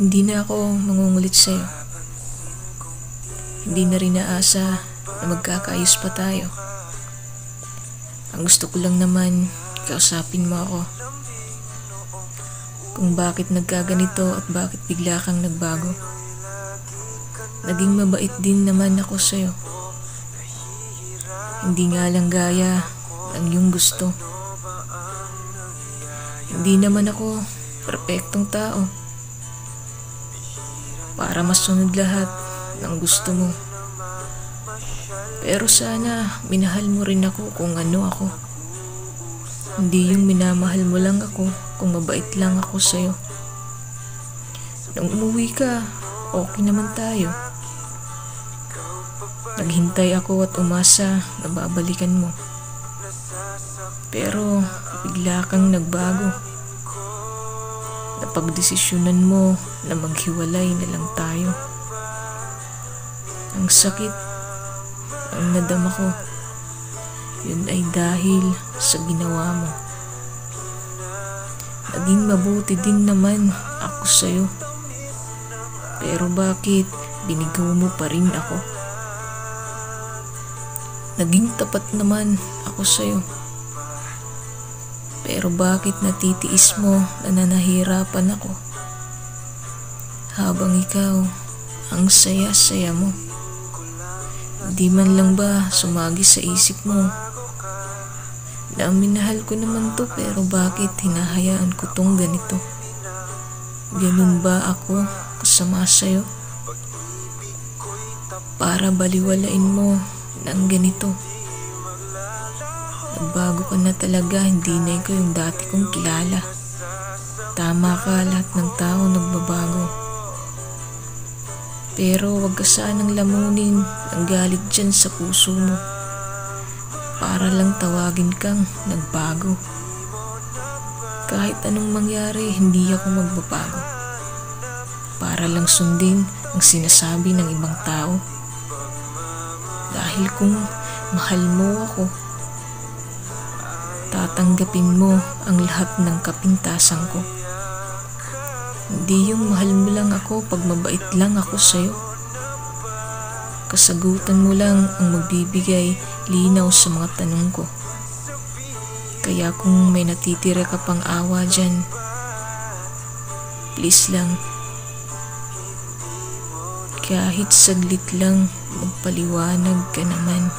Hindi na ako mangungulit sa'yo. Hindi na rin naasa na magkakaayos pa tayo. Ang gusto ko lang naman, kausapin mo ako. Kung bakit nagkaganito at bakit bigla kang nagbago. Naging mabait din naman ako sa'yo. Hindi nga lang gaya ng iyong gusto. Hindi naman ako perpektong tao para masunod lahat ng gusto mo. Pero sana minahal mo rin ako kung ano ako. Hindi yung minamahal mo lang ako kung mabait lang ako sa'yo. Nung umuwi ka, okay naman tayo. Naghintay ako at umasa na babalikan mo. Pero bigla kang nagbago. Napagdesisyonan mo na maghiwalay na lang tayo. Ang sakit ang nadama ko. Yun ay dahil sa ginawa mo. Naging mabuti din naman ako sa'yo. Pero bakit binigaw mo pa rin ako? Naging tapat naman ako sa'yo. Pero bakit natitiis mo na nanahirapan ako? Habang ikaw, ang saya-saya mo. Hindi man lang ba sumagi sa isip mo na minahal ko naman to, pero bakit hinahayaan ko tong ganito? Ganun ba ako kasama sa'yo? Para baliwalain mo ng ganito. Nagbago ka na talaga, hindi na ikaw yung dati kong kilala. Tama ka, lahat ng tao nagbabago. Pero wag ka sanang lamunin ang galit dyan sa puso mo para lang tawagin kang nagbago. Kahit anong mangyari, hindi ako magbabago para lang sundin ang sinasabi ng ibang tao. Dahil kung mahal mo ako, tatanggapin mo ang lahat ng kapintasan ko. Hindi yung mahal mo lang ako pag mabait lang ako sa'yo. Kasagutan mo lang ang magbibigay linaw sa mga tanong ko. Kaya kung may natitira ka pang awa dyan, please lang, kahit saglit lang, magpaliwanag ka naman.